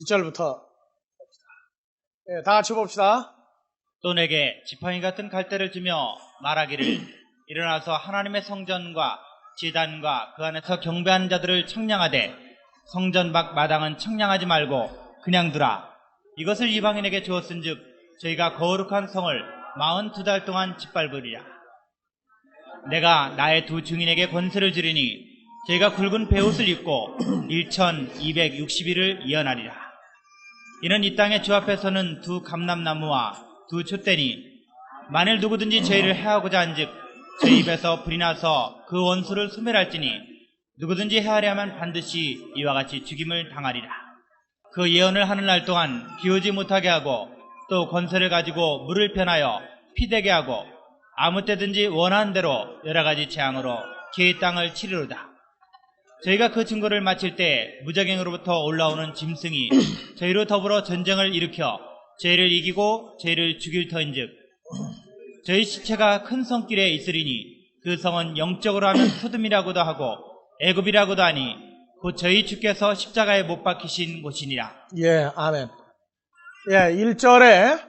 2절부터 네, 다 같이 봅시다. 또 내게 지팡이 같은 갈대를 주며 말하기를 일어나서 하나님의 성전과 제단과 그 안에서 경배하는 자들을 청량하되 성전 밖 마당은 청량하지 말고 그냥 두라. 이것을 이방인에게 주었은즉 저희가 거룩한 성을 42달 동안 짓밟으리라. 내가 나의 두 증인에게 권세를 주리니 저희가 굵은 베옷을 입고 1260일을 예언하리라. 이는 이 땅의 주 앞에서는 두 감람나무와 두 촛대니 만일 누구든지 저희를 해하고자 한즉 저희 입에서 불이 나서 그 원수를 소멸할지니 누구든지 해하려면 반드시 이와 같이 죽임을 당하리라. 그 예언을 하는 날 동안 비오지 못하게 하고 또 권세를 가지고 물을 편하여 피되게 하고 아무 때든지 원하는 대로 여러 가지 재앙으로 제 땅을 치리로다. 저희가 그 증거를 마칠 때 무적행으로부터 올라오는 짐승이 저희로 더불어 전쟁을 일으켜 저희를 이기고 저희를 죽일 터인즉 저희 시체가 큰 성길에 있으리니 그 성은 영적으로 하면 소돔이라고도 하고 애굽이라고도 하니 곧 저희 주께서 십자가에 못 박히신 곳이니라. 예, 아멘. 예, 1절에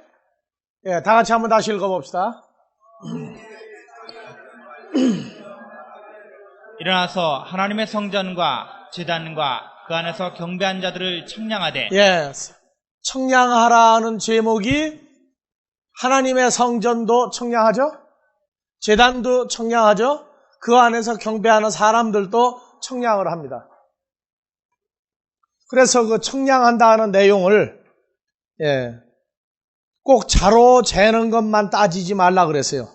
예, 다 같이 한번 다시 읽어봅시다. 일어나서 하나님의 성전과 제단과 그 안에서 경배한 자들을 청량하되. 예, 청량하라는 제목이 하나님의 성전도 청량하죠? 제단도 청량하죠? 그 안에서 경배하는 사람들도 청량을 합니다. 그래서 그 청량한다는 내용을 예, 꼭 자로 재는 것만 따지지 말라 그랬어요.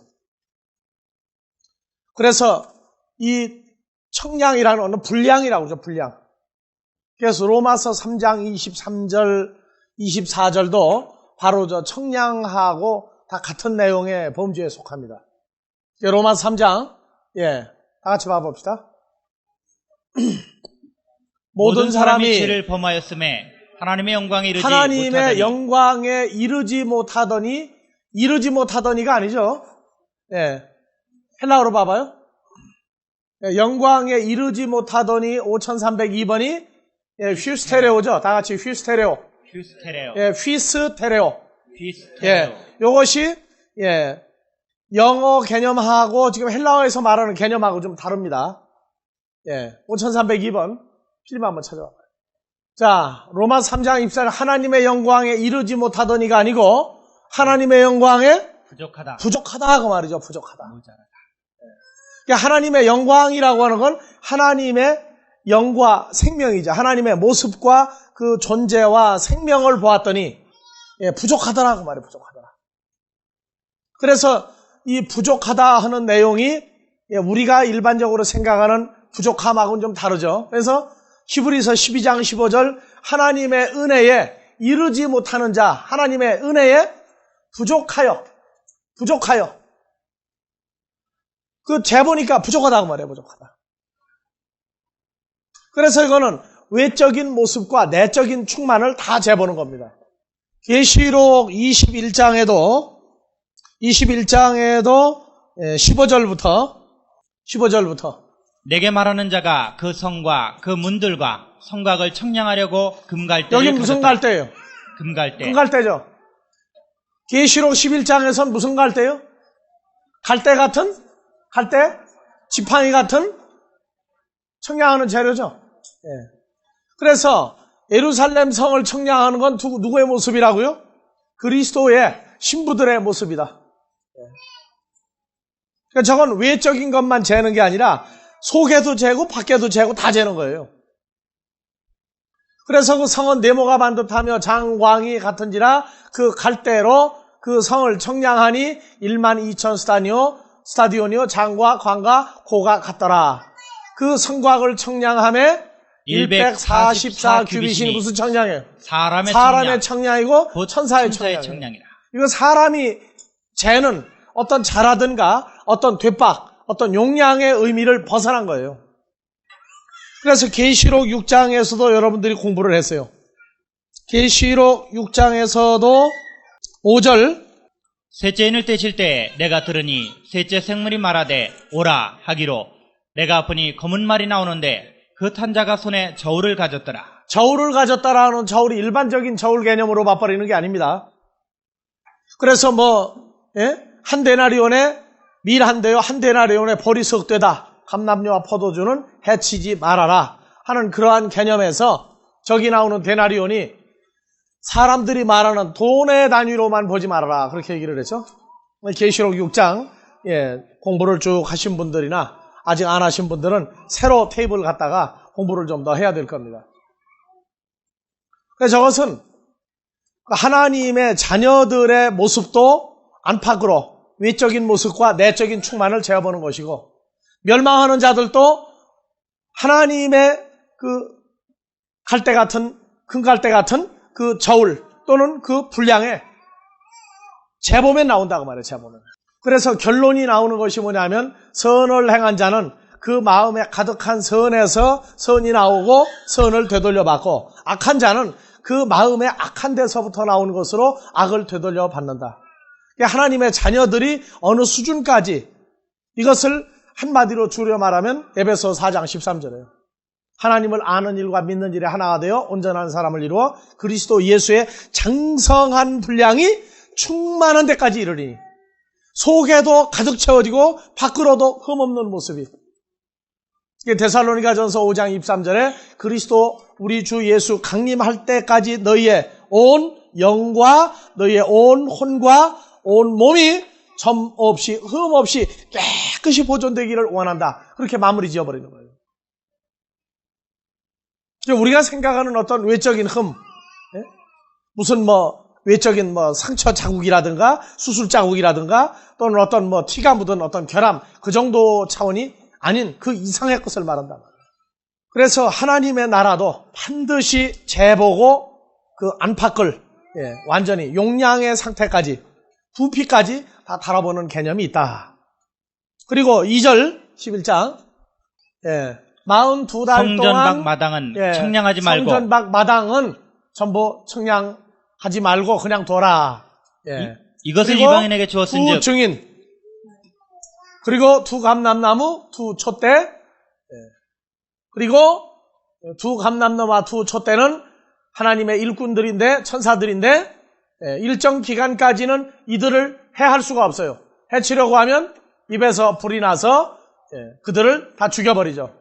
그래서 이 청량이라는 것은 분량이라고 그러죠, 분량. 그래서 로마서 3장 23절, 24절도 바로 저 청량하고 다 같은 내용의 범주에 속합니다. 로마서 3장, 예, 다 같이 봐봅시다. 모든 사람이 죄를 범하였음에 하나님의 영광에 이르지 하나님의 못하더니. 영광에 이르지 못하더니가 아니죠. 예, 헬라어로 봐봐요. 예, 영광에 이르지 못하더니 5302번이 예, 휘스테레오죠. 다 같이 휘스테레오. 휘스테레오. 예, 휘스테레오. 휘스테레오. 예, 요것이 예, 영어 개념하고 지금 헬라어에서 말하는 개념하고 좀 다릅니다. 예, 5302번 필름 한번 찾아봐봐요. 자, 로마 3장 24절 하나님의 영광에 이르지 못하더니가 아니고 하나님의 영광에 부족하다 그 말이죠. 부족하다. 그러니까 하나님의 영광이라고 하는 건 하나님의 영과 생명이죠. 하나님의 모습과 그 존재와 생명을 보았더니 예, 부족하더라 그 말이에요. 부족하더라. 그래서 이 부족하다 하는 내용이 예, 우리가 일반적으로 생각하는 부족함하고는 좀 다르죠. 그래서 히브리서 12장 15절 하나님의 은혜에 이르지 못하는 자 하나님의 은혜에 부족하여 그 재보니까 부족하다고 말해요. 부족하다. 그래서 이거는 외적인 모습과 내적인 충만을 다 재보는 겁니다. 계시록 21장에도 15절부터 내게 말하는 자가 그 성과 그 문들과 성곽을 청량하려고 금갈대를 여기 무슨 갈대예요? 금갈대죠. 계시록 11장에선 무슨 갈대예요? 갈대 같은? 갈대? 지팡이 같은? 청량하는 재료죠. 예. 그래서 예루살렘 성을 청량하는 건 누구의 모습이라고요? 그리스도의 신부들의 모습이다. 예. 그러니까 저건 외적인 것만 재는 게 아니라 속에도 재고 밖에도 재고 다 재는 거예요. 그래서 그 성은 네모가 반듯하며 장광이 같은지라 그 갈대로 그 성을 청량하니 12,000 스타디오니오 장과 광과 고가 같더라. 그 성곽을 청량함에 144 규빗이 무슨 청량이에요? 사람의 청량이고 천사의 청량이에요. 이거 사람이 재는 어떤 자라든가 어떤 되박 어떤 용량의 의미를 벗어난 거예요. 그래서 계시록 6장에서도 여러분들이 공부를 했어요. 계시록 6장에서도 5절 셋째 인을 떼실 때 내가 들으니 셋째 생물이 말하되 오라 하기로 내가 보니 검은 말이 나오는데 그 탄 자가 손에 저울을 가졌더라. 저울을 가졌다라는 저울이 일반적인 저울 개념으로 봐버리는 게 아닙니다. 그래서 한 데나리온에 밀 한 대요, 한 데나리온에 벌이 석 되다. 감람류와 포도주는 해치지 말아라 하는 그러한 개념에서 저기 나오는 데나리온이 사람들이 말하는 돈의 단위로만 보지 말아라. 그렇게 얘기를 했죠. 계시록 6장 공부를 쭉 하신 분들이나 아직 안 하신 분들은 새로 테이블 갖다가 공부를 좀 더 해야 될 겁니다. 그래서 저것은 하나님의 자녀들의 모습도 안팎으로 외적인 모습과 내적인 충만을 재어보는 것이고, 멸망하는 자들도 하나님의 그 갈대 같은, 큰 갈대 같은 그 저울 또는 그 분량에 재보면 나온다고 말해요. 재보면. 그래서 결론이 나오는 것이 뭐냐면, 선을 행한 자는 그 마음에 가득한 선에서 선이 나오고 선을 되돌려 받고, 악한 자는 그 마음에 악한 데서부터 나오는 것으로 악을 되돌려 받는다. 하나님의 자녀들이 어느 수준까지, 이것을 한마디로 줄여 말하면 에베소 4장 13절이에요. 하나님을 아는 일과 믿는 일에 하나가 되어 온전한 사람을 이루어 그리스도 예수의 장성한 분량이 충만한 데까지 이르리니, 속에도 가득 채워지고 밖으로도 흠없는 모습이. 데살로니가전서 5장 23절에 그리스도 우리 주 예수 강림할 때까지 너희의 온 영과 너희의 온 혼과 온 몸이 점 없이 흠 없이 깨끗이 보존되기를 원한다. 그렇게 마무리 지어버리는 거예요. 우리가 생각하는 어떤 외적인 흠, 무슨 외적인 상처 자국이라든가 수술 자국이라든가 또는 어떤 티가 묻은 어떤 결함, 그 정도 차원이 아닌 그 이상의 것을 말한다. 그래서 하나님의 나라도 반드시 재보고 그 안팎을 완전히 용량의 상태까지, 부피까지 다 달아보는 개념이 있다. 그리고 2절 11장 42달 성전 동안 밖 마당은 청량하지 말고, 성전 밖 마당은 전부 청량하지 말고 그냥 둬라. 이것을 이방인에게 주었은즉 두 증인, 그리고 두 감람나무, 두 촛대, 그리고 두 감람나무와 두 촛대는 하나님의 일꾼들인데, 천사들인데, 일정 기간까지는 이들을 해할 수가 없어요. 해치려고 하면 입에서 불이 나서 그들을 다 죽여버리죠.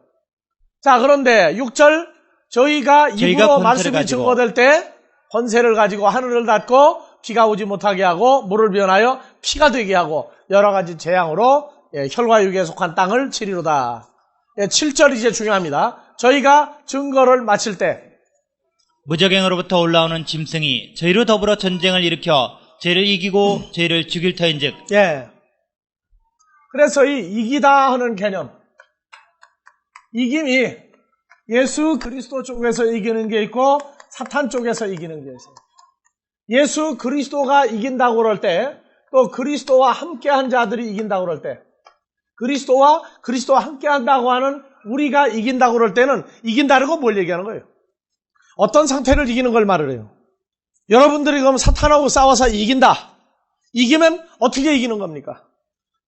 자, 그런데 6절, 저희가 입으로 말씀이 증거될 때 권세를 가지고 하늘을 닫고 비가 오지 못하게 하고 물을 변하여 피가 되게 하고 여러 가지 재앙으로 혈과 육에 속한 땅을 치리로다. 7절 이제 중요합니다. 저희가 증거를 마칠 때 무적행으로부터 올라오는 짐승이 저희로 더불어 전쟁을 일으켜 저희를 이기고 저희를 죽일 터인즉. 그래서 이 이기다 하는 개념, 이김이 예수 그리스도 쪽에서 이기는 게 있고 사탄 쪽에서 이기는 게 있어요. 예수 그리스도가 이긴다고 그럴 때, 또 그리스도와 함께한 자들이 이긴다고 그럴 때, 그리스도와 함께한다고 하는 우리가 이긴다고 그럴 때는 이긴다는 건 뭘 얘기하는 거예요? 어떤 상태를 이기는 걸 말을 해요. 여러분들이 그럼 사탄하고 싸워서 이긴다. 이기면 어떻게 이기는 겁니까?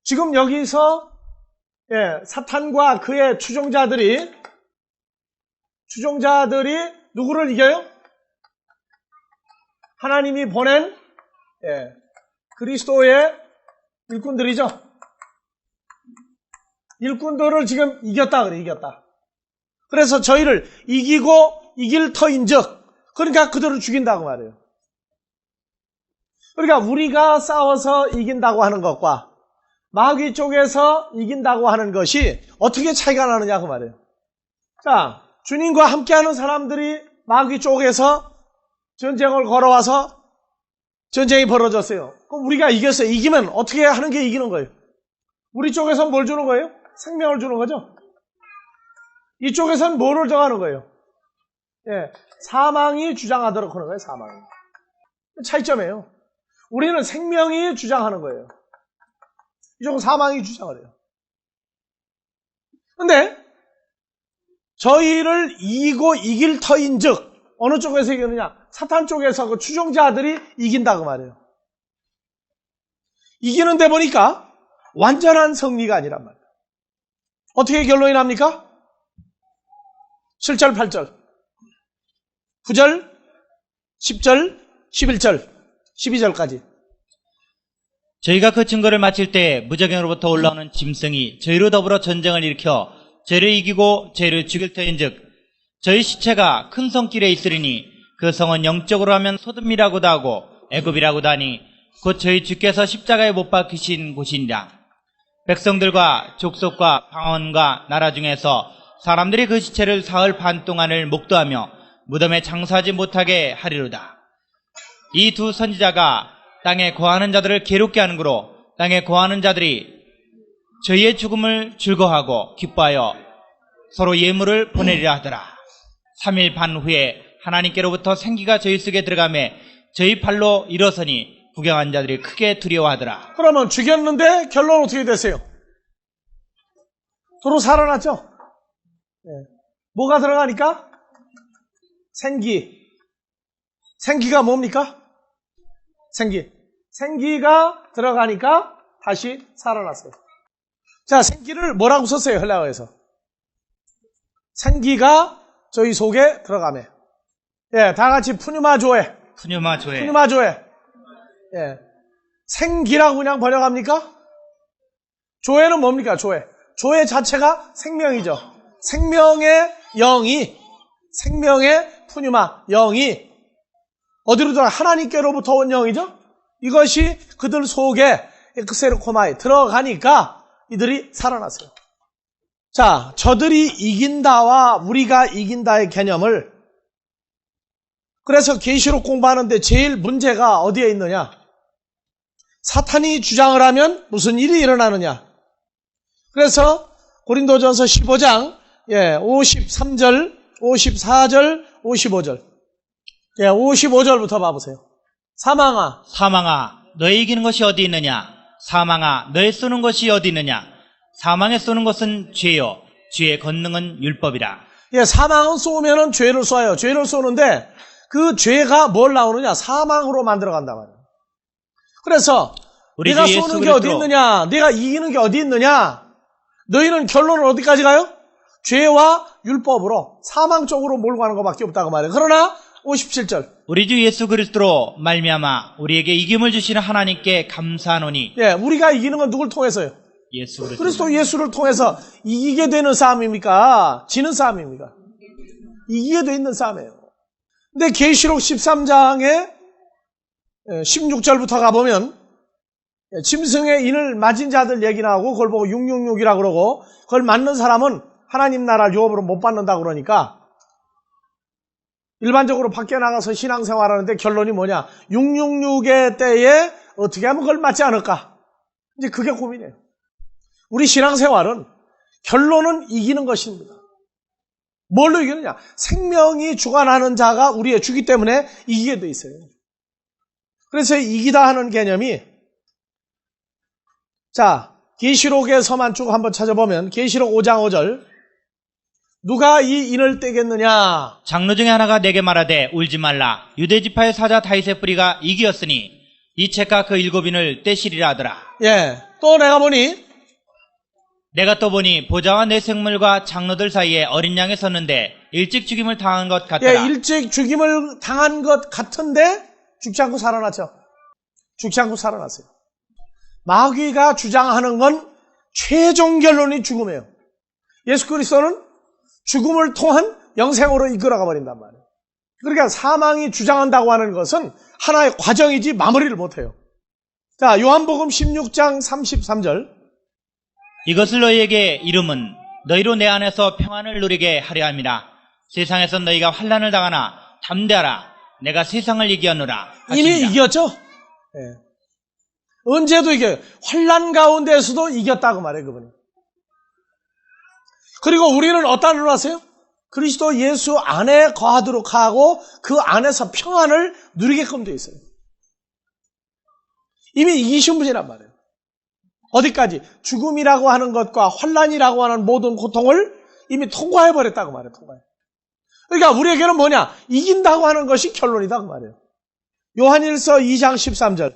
지금 여기서 사탄과 그의 추종자들이 누구를 이겨요? 하나님이 보낸 그리스도의 일꾼들이죠. 일꾼들을 지금 이겼다 그래, 이겼다. 그래서 저희를 이기고 이길 터인즉, 그러니까 그들을 죽인다고 말해요. 그러니까 우리가 싸워서 이긴다고 하는 것과 마귀 쪽에서 이긴다고 하는 것이 어떻게 차이가 나느냐 그 말이에요. 자, 주님과 함께하는 사람들이 마귀 쪽에서 전쟁을 걸어와서 전쟁이 벌어졌어요. 그럼 우리가 이겼어요. 이기면 어떻게 하는 게 이기는 거예요? 우리 쪽에서는 뭘 주는 거예요? 생명을 주는 거죠. 이쪽에서는 뭐를 정하는 거예요? 사망이 주장하도록 하는 거예요. 사망이. 차이점이에요. 우리는 생명이 주장하는 거예요. 이쪽은 사망이 주장을 해요. 근데 저희를 이기고 이길 터인즉, 어느 쪽에서 이기느냐? 사탄 쪽에서 그 추종자들이 이긴다고 말해요. 이기는데 보니까 완전한 승리가 아니란 말이에요. 어떻게 결론이 납니까? 7절 8절. 9절, 10절, 11절, 12절까지. 저희가 그 증거를 마칠 때 무적행으로부터 올라오는 짐승이 저희로 더불어 전쟁을 일으켜 저희를 이기고 저희를 죽일 터인즉 저희 시체가 큰 성길에 있으리니 그 성은 영적으로 하면 소돔이라고도 하고 애굽이라고도 하니 곧 저희 주께서 십자가에 못 박히신 곳이니라. 백성들과 족속과 방언과 나라 중에서 사람들이 그 시체를 사흘 반 동안을 목도하며 무덤에 장사하지 못하게 하리로다. 이 두 선지자가 땅에 거하는 자들을 괴롭게 하는 거로 땅에 거하는 자들이 저희의 죽음을 즐거워하고 기뻐하여 서로 예물을 보내리라 하더라. 3일 반 후에 하나님께로부터 생기가 저희 속에 들어가매 저희 발로 일어서니 구경한 자들이 크게 두려워하더라. 그러면 죽였는데 결론 어떻게 됐어요? 서로 살아났죠? 네. 뭐가 들어가니까? 생기. 생기가 뭡니까? 생기가 들어가니까 다시 살아났어요. 자, 생기를 뭐라고 썼어요? 헬라어에서. 생기가 저희 속에 들어가매. 예, 다 같이 푸뉴마조에. 푸뉴마조에. 예. 생기라고 그냥 번역합니까? 조에는 뭡니까? 조에 자체가 생명이죠. 생명의 푸뉴마, 영이 어디로 들어가? 하나님께로부터 온 영이죠? 이것이 그들 속에 엑세르코마에 들어가니까 이들이 살아났어요. 자, 저들이 이긴다와 우리가 이긴다의 개념을 그래서 계시록 공부하는데 제일 문제가 어디에 있느냐? 사탄이 주장을 하면 무슨 일이 일어나느냐? 그래서 고린도전서 15장 53절, 54절, 55절 55절부터 봐보세요. 사망아 너의 이기는 것이 어디 있느냐? 사망아 너의 쏘는 것이 어디 있느냐? 사망에 쏘는 것은 죄요 죄의 권능은 율법이라. 사망은 쏘면은 죄를 쏴요. 죄를 쏘는데 그 죄가 뭘 나오느냐? 사망으로 만들어 간단 말이에요. 그래서 내가 쏘는 게 어디 있느냐? 내가 이기는 게 어디 있느냐? 너희는 결론은 어디까지 가요? 죄와 율법으로 사망 쪽으로 몰고 가는 것밖에 없다고 말해요. 그러나 57절 우리 주 예수 그리스도로 말미암아 우리에게 이김을 주시는 하나님께 감사하노니. 우리가 이기는 건 누굴 통해서요? 예수 그리스도 예수를 통해서 이기게 되는 싸움입니까? 지는 싸움입니까? 이기게 돼 있는 싸움이에요. 근데 계시록 13장에 16절부터 가보면 짐승의 인을 맞은 자들 얘기 나오고 그걸 보고 666이라고 그러고 그걸 맞는 사람은 하나님 나라 유업으로 못 받는다고 그러니까 일반적으로 밖에 나가서 신앙생활하는데 결론이 뭐냐? 666의 때에 어떻게 하면 그걸 맞지 않을까? 이제 그게 고민이에요. 우리 신앙생활은 결론은 이기는 것입니다. 뭘로 이기느냐? 생명이 주관하는 자가 우리의 주기 때문에 이기게 돼 있어요. 그래서 이기다 하는 개념이 자, 계시록에서만 쭉 한번 찾아보면 계시록 5장 5절 누가 이 인을 떼겠느냐? 장로 중에 하나가 내게 말하되 울지 말라. 유대지파의 사자 다윗의 뿌리가 이기었으니 이 책과 그 7인을 떼시리라 하더라. 또 내가 또 보니 보좌와 내 생물과 장로들 사이에 어린 양이 섰는데 일찍 죽임을 당한 것 같더라. 일찍 죽임을 당한 것 같은데 죽지 않고 살아났죠. 죽지 않고 살아났어요. 마귀가 주장하는 건 최종 결론이 죽음이에요. 예수 그리스도는 죽음을 통한 영생으로 이끌어가 버린단 말이에요. 그러니까 사망이 주장한다고 하는 것은 하나의 과정이지 마무리를 못해요. 자, 요한복음 16장 33절 이것을 너희에게 이름은 너희로 내 안에서 평안을 누리게 하려 함이라. 세상에서 너희가 환난을 당하나 담대하라. 내가 세상을 이기었노라. 이미 이겼죠? 언제도 이겨요. 환난 가운데에서도 이겼다고 말해요, 그분이. 그리고 우리는 어디다 눌렀어요? 그리스도 예수 안에 거하도록 하고 그 안에서 평안을 누리게끔 되어 있어요. 이미 이기신 분이란 말이에요. 어디까지? 죽음이라고 하는 것과 환난이라고 하는 모든 고통을 이미 통과해버렸다고 말해요. 그러니까 우리에게는 뭐냐? 이긴다고 하는 것이 결론이다 그 말이에요. 요한일서 2장 13절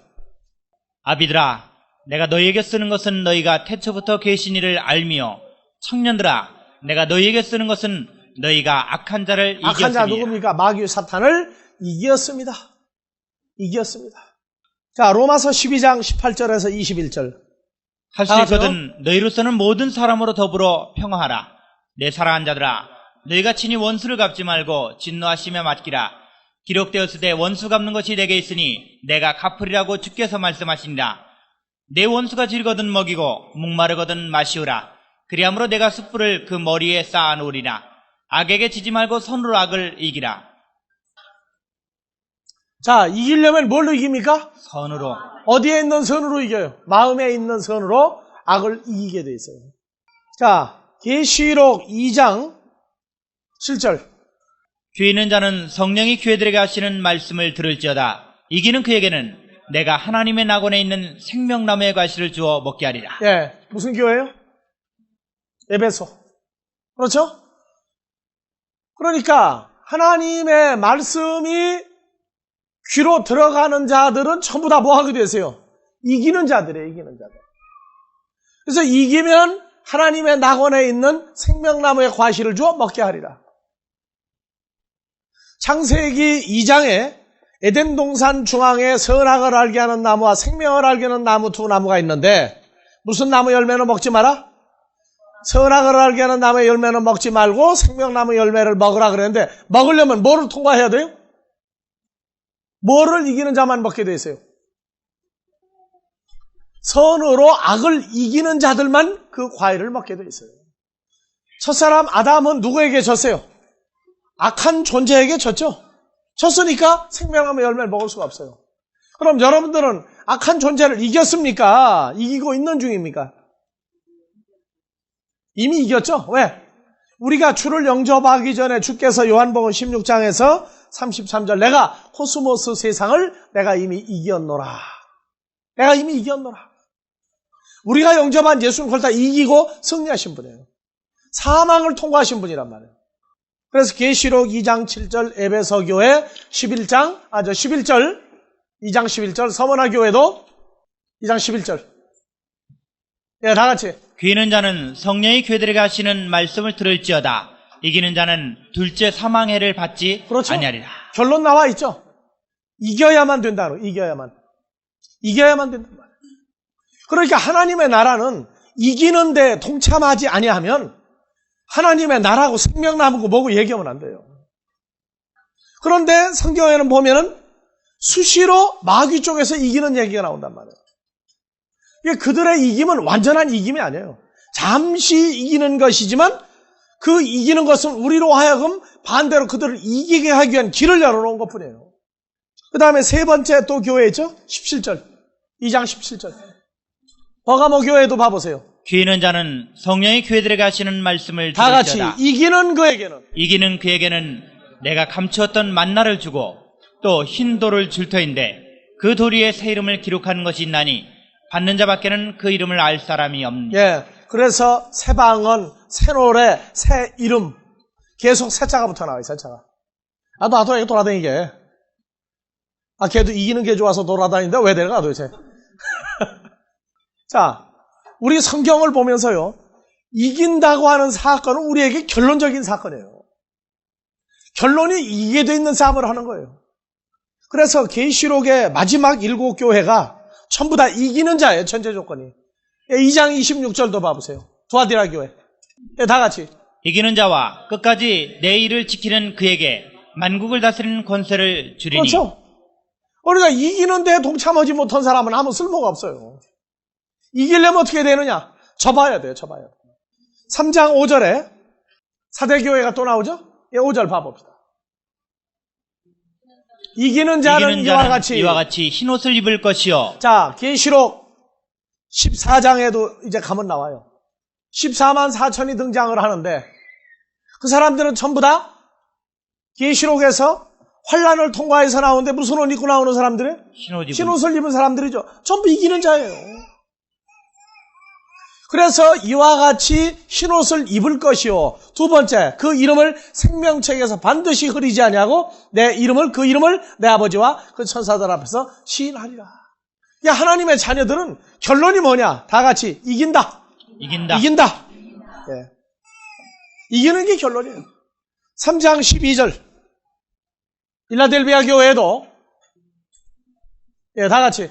아비들아 내가 너희에게 쓰는 것은 너희가 태초부터 계신 이를 알미요 청년들아 내가 너희에게 쓰는 것은 너희가 악한 자를 악한 자 이겼으니 누굽니까? 마귀 사탄을 이겼습니다. 이겼습니다. 자, 로마서 12장 18절에서 21절. 할 수 있거든 너희로서는 모든 사람으로 더불어 평화하라. 내 사랑하는 자들아, 너희가 친히 원수를 갚지 말고 진노하시며 맡기라. 기록되었으되 원수 갚는 것이 내게 있으니 내가 갚으리라고 주께서 말씀하시니라. 내 원수가 질거든 먹이고 목마르거든 마시우라. 그리함으로 내가 숯불을 그 머리에 쌓아 놓으리라. 악에게 지지 말고 손으로 악을 이기라. 자, 이기려면 뭘로 이깁니까? 선으로. 어디에 있는 선으로 이겨요? 마음에 있는 선으로 악을 이기게 돼 있어요. 자, 계시록 2장 7절. 귀 있는 자는 성령이 교회들에게 하시는 말씀을 들을지어다. 이기는 그에게는 내가 하나님의 낙원에 있는 생명나무의 과실을 주어 먹게 하리라. 예, 무슨 교회예요? 에베소. 그렇죠? 그러니까 하나님의 말씀이 귀로 들어가는 자들은 전부 다 뭐 하게 되세요? 이기는 자들이에요, 이기는 자들. 그래서 이기면 하나님의 낙원에 있는 생명나무의 과실을 주어 먹게 하리라. 창세기 2장에 에덴 동산 중앙에 선악을 알게 하는 나무와 생명을 알게 하는 나무 두 나무가 있는데 무슨 나무 열매는 먹지 마라? 선악을 알게 하는 나무의 열매는 먹지 말고 생명나무 열매를 먹으라 그랬는데 먹으려면 뭐를 통과해야 돼요? 뭐를 이기는 자만 먹게 돼 있어요? 선으로 악을 이기는 자들만 그 과일을 먹게 돼 있어요. 첫사람 아담은 누구에게 졌어요? 악한 존재에게 졌죠. 졌으니까 생명나무 열매를 먹을 수가 없어요. 그럼 여러분들은 악한 존재를 이겼습니까? 이기고 있는 중입니까? 이미 이겼죠? 왜? 우리가 주를 영접하기 전에 주께서 요한복음 16장에서 33절 내가 코스모스 세상을 내가 이미 이겼노라. 내가 이미 이겼노라. 우리가 영접한 예수는 그걸 다 이기고 승리하신 분이에요. 사망을 통과하신 분이란 말이에요. 그래서 계시록 2장 7절 에베소 교회 11절 2장 11절 서머나 교회도 2장 11절. 예, 다 같이. 귀 있는 자는 성령이 교회들에게 하시는 말씀을 들을지어다. 이기는 자는 둘째 사망해를 받지 그렇죠. 아니하리라. 결론 나와 있죠. 이겨야만 된다는 거예요. 이겨야만 된단 말이에요. 그러니까 하나님의 나라는 이기는데 동참하지 아니하면 하나님의 나라고 생명나무고 뭐고 얘기하면 안 돼요. 그런데 성경에는 보면은 수시로 마귀 쪽에서 이기는 얘기가 나온단 말이에요. 이게 그들의 이김은 완전한 이김이 아니에요. 잠시 이기는 것이지만 그 이기는 것은 우리로 하여금 반대로 그들을 이기게 하기 위한 길을 열어놓은 것뿐이에요. 그 다음에 세 번째 또 교회 있죠? 17절. 2장 17절. 버가모 교회도 봐보세요. 귀 있는 자는 성령이 교회들에게 하시는 말씀을 다 같이 들을지어다. 이기는 그에게는 내가 감추었던 만나를 주고 또 흰 돌을 줄 터인데 그 돌 위에 새 이름을 기록하는 것이 있나니 받는 자밖에는 그 이름을 알 사람이 없느니라. 예, 그래서 새 방언, 새 노래, 새 이름 계속 새자가 붙어 나와요. 새자가. 나도 애가 돌아다니게. 걔도 이기는 게 좋아서 돌아다니는데 왜 내려가 도대체. 자, 우리 성경을 보면서요, 이긴다고 하는 사건은 우리에게 결론적인 사건이에요. 결론이 이기게 돼 있는 싸움을 하는 거예요. 그래서 계시록의 마지막 7교회가 전부 다 이기는 자예요. 전제 조건이. 2장 26절도 봐보세요. 두아디라 교회. 다 같이. 이기는 자와 끝까지 내 일을 지키는 그에게 만국을 다스리는 권세를 주리니. 그렇죠. 우리가 이기는데 동참하지 못한 사람은 아무 쓸모가 없어요. 이기려면 어떻게 되느냐? 접어야 돼요. 3장 5절에 사대교회가 또 나오죠? 5절 봐봅시다. 이기는 자는 이와 같이 흰옷을 입을 것이요. 자, 계시록 14장에도 이제 가면 나와요. 14만 4천이 등장을 하는데 그 사람들은 전부 다 계시록에서 환란을 통과해서 나오는데 무슨 옷 입고 나오는 사람들이에요? 흰옷을 입은 사람들이죠. 전부 이기는 자예요. 그래서 이와 같이 흰옷을 입을 것이요. 두 번째, 그 이름을 생명책에서 반드시 흐리지 아니하고 그 이름을 내 아버지와 그 천사들 앞에서 시인하리라. 하나님의 자녀들은 결론이 뭐냐? 다 같이 이긴다. 예. 이기는 게 결론이에요. 3장 12절. 필라델비아 교회에도 다 같이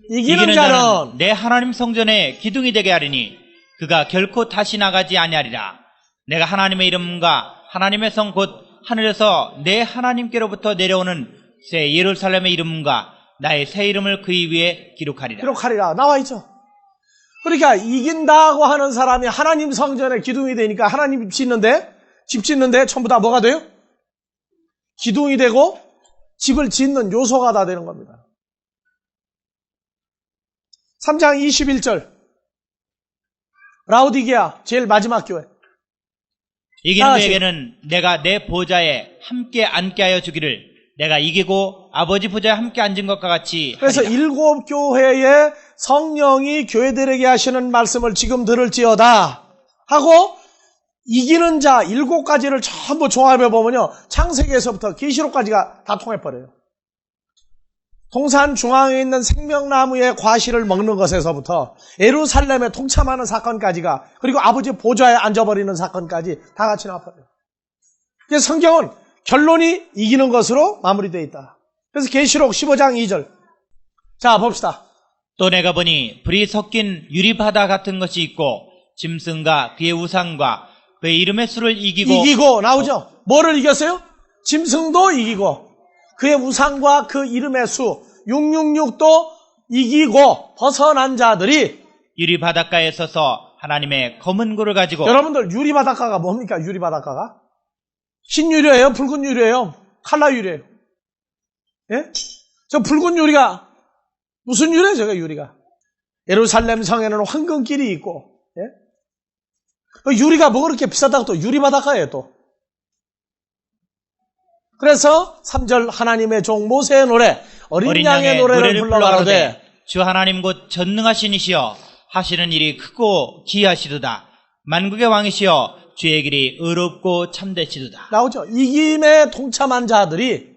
이기는 자는 내 하나님 성전의 기둥이 되게 하리니 그가 결코 다시 나가지 아니하리라. 내가 하나님의 이름과 하나님의 성 곧 하늘에서 내 하나님께로부터 내려오는 새 예루살렘의 이름과 나의 새 이름을 그의 위에 기록하리라. 나와 있죠. 그러니까 이긴다고 하는 사람이 하나님 성전의 기둥이 되니까 하나님 집 짓는데 전부 다 뭐가 돼요? 기둥이 되고 집을 짓는 요소가 다 되는 겁니다. 3장 21절. 라우디게아 제일 마지막 교회. 이기는 그에게는 내가 내 보좌에 함께 앉게 하여 주기를 내가 이기고 아버지 보좌에 함께 앉은 것과 같이 그래서 하리라. 7 교회의 성령이 교회들에게 하시는 말씀을 지금 들을지어다 하고 이기는 자 7가지를 전부 종합해 보면요, 창세기에서부터 계시록까지가 다 통해버려요. 동산 중앙에 있는 생명나무의 과실을 먹는 것에서부터 예루살렘에 동참하는 사건까지가, 그리고 아버지 보좌에 앉아버리는 사건까지 다 같이 나와버려요. 그래서 성경은 결론이 이기는 것으로 마무리되어 있다. 그래서 계시록 15장 2절. 자, 봅시다. 또 내가 보니 불이 섞인 유리바다 같은 것이 있고 짐승과 그의 우상과 그의 이름의 수를 이기고 나오죠. 뭐를 이겼어요? 짐승도 이기고 그의 우상과 그 이름의 수 666도 이기고 벗어난 자들이 유리바닷가에 서서 하나님의 검은 고를 가지고. 여러분들 유리바닷가가 뭡니까? 유리바닷가가 흰 유리예요? 붉은 유리예요? 칼라 유리예요? 예? 저 붉은 유리가 무슨 유리예요? 저가 유리가 예루살렘 성에는 황금길이 있고, 예? 유리가 뭐 그렇게 비싸다고 또 유리바닷가예요 또. 그래서 3절 하나님의 종 모세의 노래 어린 양의 노래를 불러 가로되 주 하나님 곧 전능하신 이시여 하시는 일이 크고 기이하시도다. 만국의 왕이시여 주의 길이 의롭고 참되시도다. 나오죠. 이김에 동참한 자들이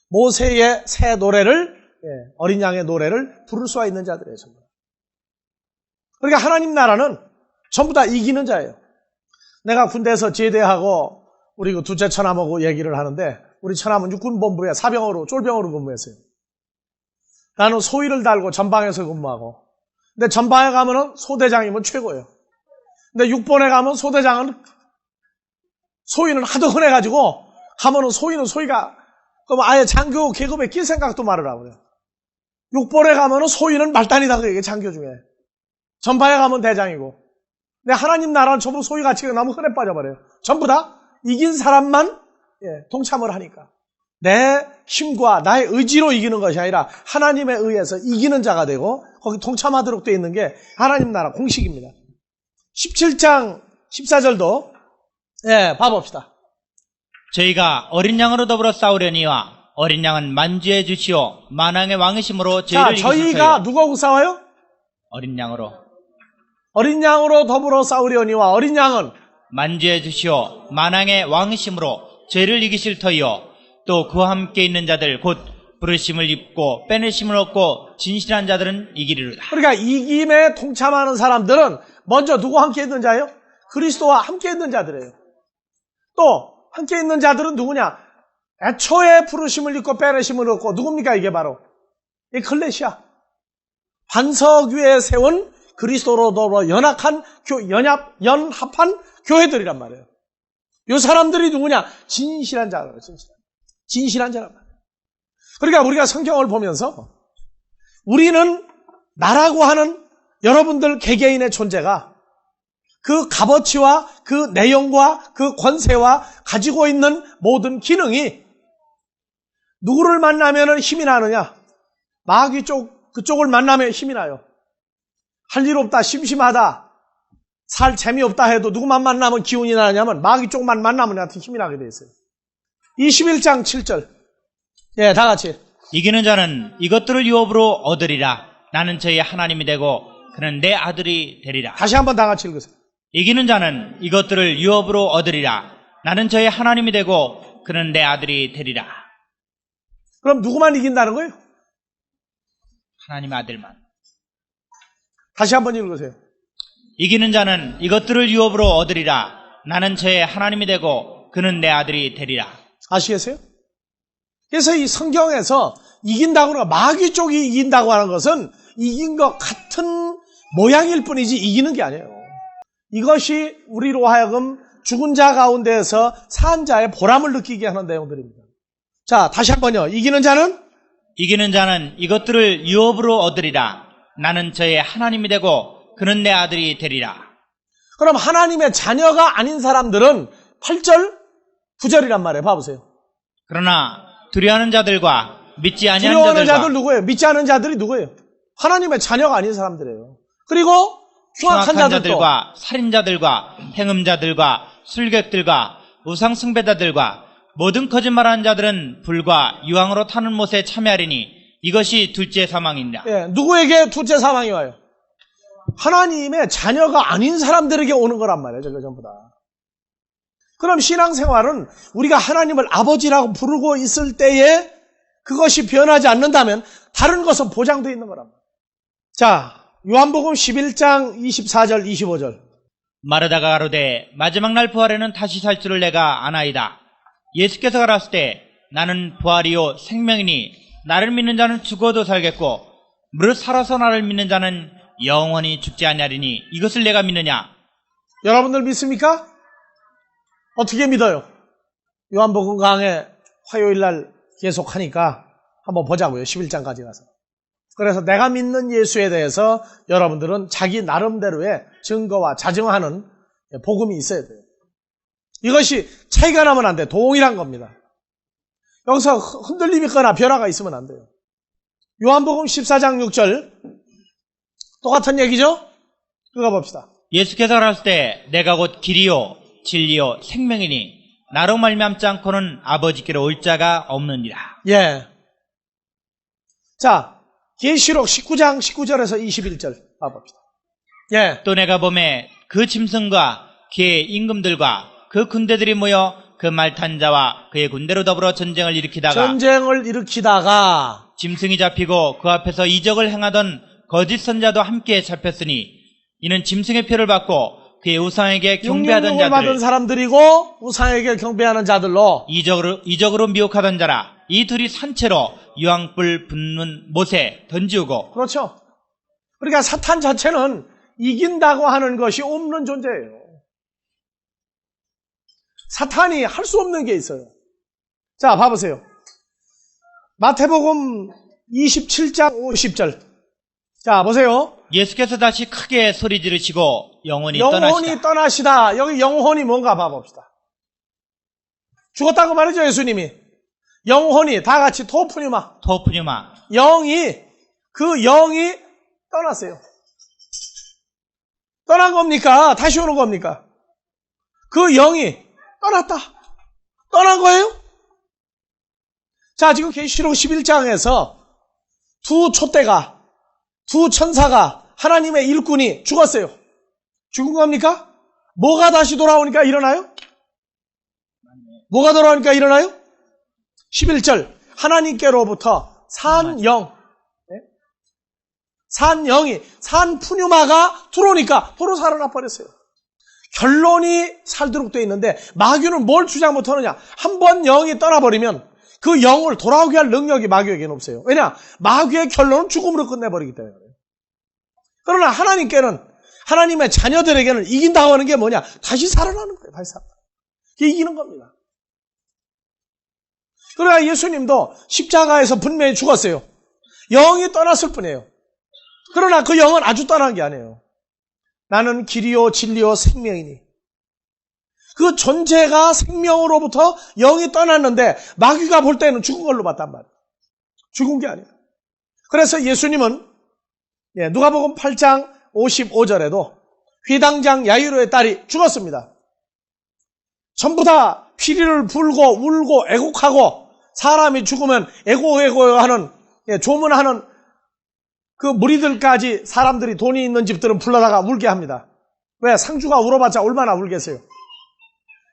모세의 새 노래를, 어린 양의 노래를 부를 수가 있는 자들이에요. 전부. 그러니까 하나님 나라는 전부 다 이기는 자예요. 내가 군대에서 제대하고 우리 그 둘째 처남하고 얘기를 하는데, 우리 처남은 육군본부에 사병으로 쫄병으로 근무했어요. 나는 소위를 달고 전방에서 근무하고, 근데 전방에 가면은 소대장이면 최고예요. 근데 6번에 가면 소대장은 소위는 하도 흔해가지고 가면은 소위가 그럼 아예 장교 계급에 낄 생각도 말으라고 그래요. 6번에 가면은 소위는 말단이다 그게 장교 중에. 전방에 가면 대장이고. 근데 하나님 나라는 전부 소위 가치가 너무 흔해 빠져버려요. 전부 다 이긴 사람만 동참을 하니까. 내 힘과 나의 의지로 이기는 것이 아니라 하나님에 의해서 이기는 자가 되고 거기 동참하도록 되어 있는 게 하나님 나라 공식입니다. 17장 14절도 봐봅시다. 저희가 어린 양으로 더불어 싸우려니와 어린 양은 만주해 주시오 만왕의 왕이심으로 저희를 이기시소요. 저희가 누구하고 싸워요? 어린 양으로 더불어 싸우려니와 어린 양은 만주해 주시오 만왕의 왕이심으로 죄를 이기실 터이요 또 그와 함께 있는 자들 곧 부르심을 입고 빼내심을 얻고 진실한 자들은 이기리로다. 그러니까 이김에 동참하는 사람들은 먼저 누구와 함께 있는 자예요? 그리스도와 함께 있는 자들이에요. 또 함께 있는 자들은 누구냐? 애초에 부르심을 입고 빼내심을 얻고, 누굽니까? 이게 바로 이 클레시아 반석 위에 세운 그리스도로 더불어 연합한 교회들이란 말이에요. 이 사람들이 누구냐? 진실한 자라고. 진실한 자란 말이에요. 그러니까 우리가 성경을 보면서 우리는 나라고 하는 여러분들 개개인의 존재가 그 값어치와 그 내용과 그 권세와 가지고 있는 모든 기능이 누구를 만나면 힘이 나느냐? 마귀 그쪽을 만나면 힘이 나요. 할 일 없다, 심심하다, 살 재미없다 해도 누구만 만나면 기운이 나냐면 마귀 쪽만 만나면 나한테 힘이 나게 돼 있어요. 21장 7절. 다 같이. 이기는 자는 이것들을 유업으로 얻으리라. 나는 저희 하나님이 되고 그는 내 아들이 되리라. 다시 한번 다 같이 읽으세요. 이기는 자는 이것들을 유업으로 얻으리라. 나는 저희 하나님이 되고 그는 내 아들이 되리라. 그럼 누구만 이긴다는 거예요? 하나님의 아들만. 다시 한번 읽으세요. 이기는 자는 이것들을 유업으로 얻으리라. 나는 저의 하나님이 되고 그는 내 아들이 되리라. 아시겠어요? 그래서 이 성경에서 이긴다고 하는 거, 마귀 쪽이 이긴다고 하는 것은 이긴 것 같은 모양일 뿐이지 이기는 게 아니에요. 이것이 우리로 하여금 죽은 자 가운데에서 산 자의 보람을 느끼게 하는 내용들입니다. 자, 다시 한번요. 이기는 자는 이것들을 유업으로 얻으리라. 나는 저의 하나님이 되고 그는 내 아들이 되리라. 그럼 하나님의 자녀가 아닌 사람들은 8절, 9절이란 말이에요. 봐보세요. 그러나 두려워하는 자들과 믿지 아니하는 두려워하는 자들과 자들 누구예요? 믿지 않은 자들이 누구예요? 하나님의 자녀가 아닌 사람들이에요. 그리고 흉악한 자들도, 자들과 살인자들과 행음자들과 술객들과 우상숭배자들과 모든 거짓말하는 자들은 불과 유황으로 타는 못에 참여하리니 이것이 둘째 사망이니라. 예, 누구에게 둘째 사망이 와요? 하나님의 자녀가 아닌 사람들에게 오는 거란 말이에요. 저거 전부 다. 그럼 신앙생활은 우리가 하나님을 아버지라고 부르고 있을 때에 그것이 변하지 않는다면 다른 것은 보장되어 있는 거란 말이에요. 자, 요한복음 11장 24절 25절. 마르다가 가로되 마지막 날 부활에는 다시 살 줄을 내가 아나이다. 예수께서 가라사대 때 나는 부활이요 생명이니 나를 믿는 자는 죽어도 살겠고 무릇 살아서 나를 믿는 자는 영원히 죽지 아니하리니 이것을 내가 믿느냐? 여러분들 믿습니까? 어떻게 믿어요? 요한복음 강해 화요일 날 계속하니까 한번 보자고요. 11장까지 가서. 그래서 내가 믿는 예수에 대해서 여러분들은 자기 나름대로의 증거와 자증하는 복음이 있어야 돼요. 이것이 차이가 나면 안 돼. 동일한 겁니다. 여기서 흔들림이 있거나 변화가 있으면 안 돼요. 요한복음 14장 6절 똑같은 얘기죠? 읽어봅시다. 예수께서 가라사대 때 내가 곧 길이요 진리요 생명이니 나로 말미암지 않고는 아버지께로 올 자가 없느니라. 예. 자, 계시록 19장 19절에서 21절 봐봅시다. 예. 또 내가 봄에 그 짐승과 그의 임금들과 그 군대들이 모여 그 말 탄 자와 그의 군대로 더불어 전쟁을 일으키다가 짐승이 잡히고 그 앞에서 이적을 행하던 거짓 선자도 함께 잡혔으니 이는 짐승의 표를 받고 그의 우상에게 경배하던 자들 받은 사람들이고 우상에게 경배하는 자들로 이적으로 미혹하던 자라. 이 둘이 산채로 유황불 붙는 못에 던지우고. 그렇죠. 그러니까 사탄 자체는 이긴다고 하는 것이 없는 존재예요. 사탄이 할 수 없는 게 있어요. 자, 봐보세요. 마태복음 27장 50절. 자, 보세요. 예수께서 다시 크게 소리 지르시고 영혼이 떠나시다. 여기 영혼이 뭔가 봐봅시다. 죽었다고 말이죠, 예수님이. 영혼이 다 같이 토프뉴마. 그 영이 떠났어요. 떠난 겁니까? 다시 오는 겁니까? 그 영이 떠났다. 떠난 거예요? 자, 지금 계시록 11장에서 두 천사가 하나님의 일꾼이 죽었어요. 죽은 겁니까? 뭐가 다시 돌아오니까 일어나요? 11절 하나님께로부터 산 영이 산 푸뉴마가 들어오니까 도로 살아나 버렸어요. 결론이 살도록 되어 있는데 마귀는 뭘 주장 못하느냐? 한번 영이 떠나버리면 그 영을 돌아오게 할 능력이 마귀에게는 없어요. 왜냐? 마귀의 결론은 죽음으로 끝내버리기 때문에. 그러나 하나님께는, 하나님의 자녀들에게는 이긴다고 하는 게 뭐냐? 다시 살아나는 거예요. 다시 살아나. 이게 이기는 겁니다. 그러나 예수님도 십자가에서 분명히 죽었어요. 영이 떠났을 뿐이에요. 그러나 그 영은 아주 떠난 게 아니에요. 나는 길이요 진리요 생명이니. 그 존재가 생명으로부터 영이 떠났는데 마귀가 볼 때는 죽은 걸로 봤단 말이에요. 죽은 게 아니에요. 그래서 예수님은 누가복음 8장 55절에도 휘당장 야이로의 딸이 죽었습니다. 전부 다 피리를 불고 울고 애곡하고 사람이 죽으면 애고애고하는 조문하는 그 무리들까지 사람들이 돈이 있는 집들은 불러다가 울게 합니다. 왜? 상주가 울어봤자 얼마나 울겠어요.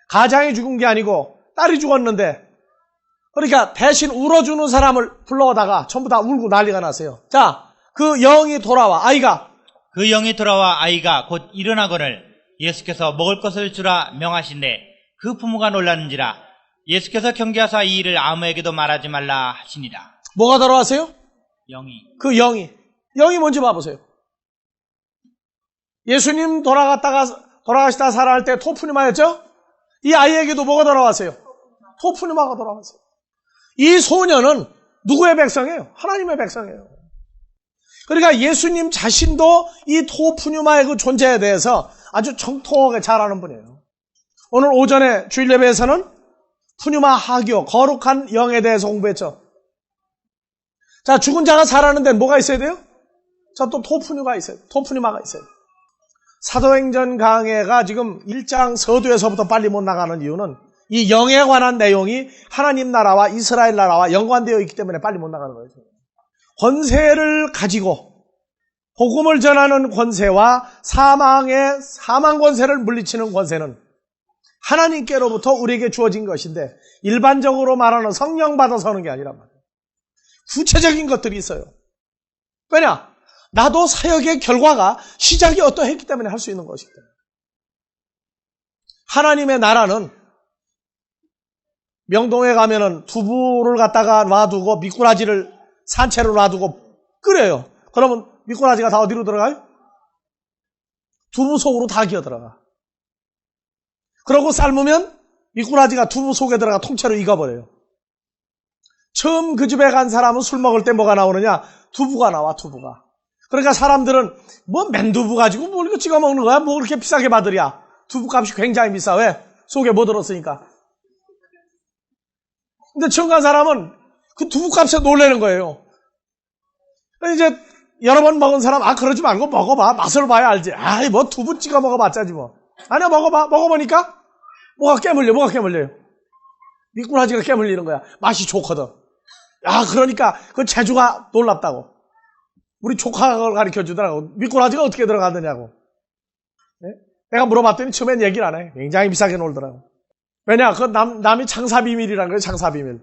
가장이 죽은 게 아니고 딸이 죽었는데, 그러니까 대신 울어주는 사람을 불러다가 전부 다 울고 난리가 났어요. 자, 그 영이 돌아와 아이가 곧 일어나거늘 예수께서 먹을 것을 주라 명하신대 그 부모가 놀랐는지라 예수께서 경계하사 이 일을 아무에게도 말하지 말라 하시니라. 뭐가 돌아왔어요? 영이. 그 영이 뭔지 봐보세요. 예수님 돌아가시다 살아날 때 토프니마였죠? 이 아이에게도 뭐가 돌아왔어요? 토프니마가 돌아왔어요. 이 소년은 누구의 백성이에요? 하나님의 백성이에요. 그러니까 예수님 자신도 이 토프니마의 그 존재에 대해서 아주 정통하게 잘 아는 분이에요. 오늘 오전에 주일 예배에서는 푸뉴마 하교, 거룩한 영에 대해서 공부했죠. 자, 죽은 자가 살아나는 데는 뭐가 있어야 돼요? 자, 또 토프뉴마가 있어요. 토프뉴마가 있어요. 사도행전 강해가 지금 1장 서두에서부터 빨리 못 나가는 이유는 이 영에 관한 내용이 하나님 나라와 이스라엘 나라와 연관되어 있기 때문에 빨리 못 나가는 거예요. 권세를 가지고 복음을 전하는 권세와 사망 권세를 물리치는 권세는 하나님께로부터 우리에게 주어진 것인데 일반적으로 말하는 성령 받아서 하는 게 아니란 말이에요. 구체적인 것들이 있어요. 왜냐? 나도 사역의 결과가 시작이 어떠했기 때문에 할 수 있는 것이기 때문에. 하나님의 나라는 명동에 가면은 두부를 갖다가 놔두고 미꾸라지를 산채로 놔두고 끓여요. 그러면 미꾸라지가 다 어디로 들어가요? 두부 속으로 다 기어 들어가. 그러고 삶으면 미꾸라지가 두부 속에 들어가 통째로 익어버려요. 처음 그 집에 간 사람은 술 먹을 때 뭐가 나오느냐? 두부가 나와, 두부가. 그러니까 사람들은 뭐 맨두부 가지고 뭘 이거 찍어 먹는 거야? 뭐 그렇게 비싸게 받으랴? 두부값이 굉장히 비싸. 왜? 속에 뭐 들었으니까. 근데 처음 간 사람은 그 두부값에 놀라는 거예요. 이제 여러 번 먹은 사람, 그러지 말고 먹어봐. 맛을 봐야 알지. 뭐 두부 찍어 먹어봤자지 뭐. 아니야, 먹어봐. 먹어보니까 뭐가 깨물려요. 미꾸라지가 깨물리는 거야. 맛이 좋거든. 그러니까 그 재주가 놀랍다고. 우리 조카가 가르쳐 주더라고. 미꾸라지가 어떻게 들어가느냐고. 네? 내가 물어봤더니 처음엔 얘기를 안 해. 굉장히 비싸게 놀더라고. 왜냐? 그 남이 장사비밀이라는 거예요, 장사비밀.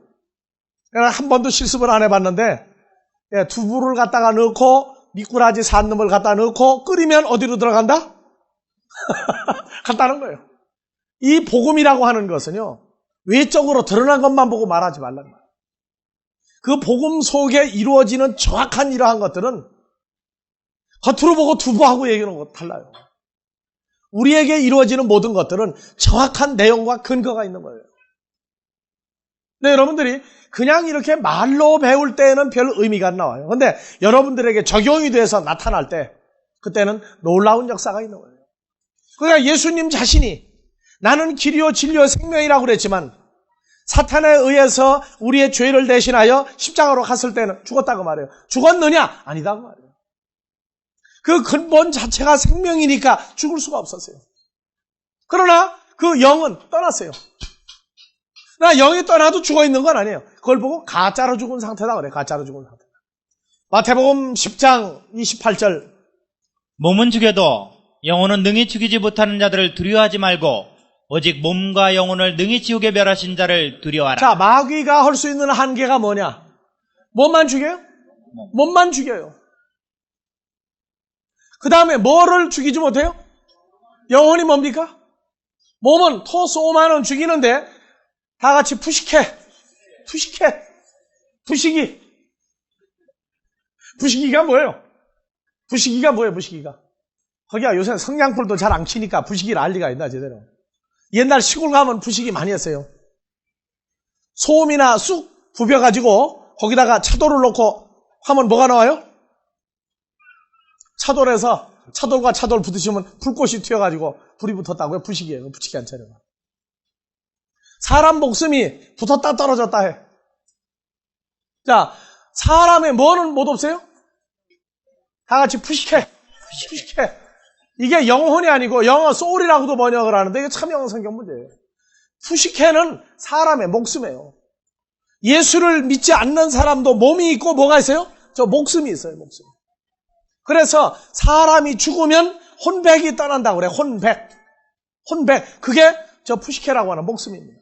내가 한 번도 실습을 안 해봤는데, 두부를 갖다가 넣고, 미꾸라지 산 놈을 갖다 넣고, 끓이면 어디로 들어간다? 간다는 거예요. 이 복음이라고 하는 것은요, 외적으로 드러난 것만 보고 말하지 말라는 거예요. 그 복음 속에 이루어지는 정확한 이러한 것들은 겉으로 보고 두부하고 얘기하는 거 달라요. 우리에게 이루어지는 모든 것들은 정확한 내용과 근거가 있는 거예요. 네, 여러분들이 그냥 이렇게 말로 배울 때는 별 의미가 안 나와요. 그런데 여러분들에게 적용이 돼서 나타날 때 그때는 놀라운 역사가 있는 거예요. 그러니까 예수님 자신이 나는 길이요 진리요 생명이라고 그랬지만 사탄에 의해서 우리의 죄를 대신하여 십자가로 갔을 때는 죽었다고 말해요. 죽었느냐? 아니다고 말해요. 그 근본 자체가 생명이니까 죽을 수가 없었어요. 그러나 그 영은 떠났어요. 그러나 영이 떠나도 죽어있는 건 아니에요. 그걸 보고 가짜로 죽은 상태다 그래요. 가짜로 죽은 상태. 마태복음 10장 28절. 몸은 죽여도 영혼은 능히 죽이지 못하는 자들을 두려워하지 말고 오직 몸과 영혼을 능히 지옥에 멸하신 자를 두려워하라. 자, 마귀가 할 수 있는 한계가 뭐냐? 몸만 죽여요? 몸만 죽여요. 그 다음에 뭐를 죽이지 못해요? 영혼이 뭡니까? 몸은 토소만은 죽이는데 다 같이 부식해. 부식이가 뭐예요? 부식이가 뭐예요? 거기가 요새 성냥불도 잘 안 키니까 부식이를 알 리가 있나 제대로. 옛날 시골 가면 부식이 많이 했어요. 소음이나 쑥 부벼가지고 거기다가 차돌을 넣고 하면 뭐가 나와요? 차돌에서 차돌과 차돌 부딪히면 불꽃이 튀어가지고 불이 붙었다고요? 부식이에요. 붙이기 안 차려요. 사람 목숨이 붙었다 떨어졌다 해. 자, 사람의 뭐는 못 없어요? 다 같이 부식해. 이게 영혼이 아니고 영어 소울이라고도 번역을 하는데 이게 참 영어 성경 문제예요. 푸시케는 사람의 목숨이에요. 예수를 믿지 않는 사람도 몸이 있고 뭐가 있어요? 저 목숨이 있어요. 목숨. 그래서 사람이 죽으면 혼백이 떠난다고 그래. 혼백. 그게 저 푸시케라고 하는 목숨입니다.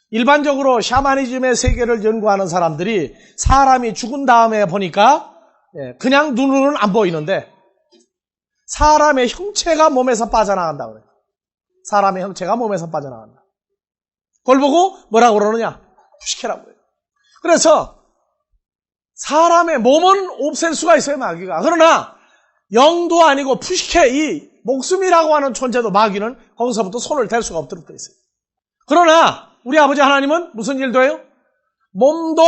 일반적으로 샤머니즘의 세계를 연구하는 사람들이 사람이 죽은 다음에 보니까 그냥 눈으로는 안 보이는데 사람의 형체가 몸에서 빠져나간다고 그래요. 사람의 형체가 몸에서 빠져나간다. 그걸 보고 뭐라고 그러느냐? 푸시케라고 해요. 그래서 사람의 몸은 없앨 수가 있어요, 마귀가. 그러나 영도 아니고 푸시케, 이 목숨이라고 하는 존재도 마귀는 거기서부터 손을 댈 수가 없도록 되어 있어요. 그러나 우리 아버지 하나님은 무슨 일도 해요? 몸도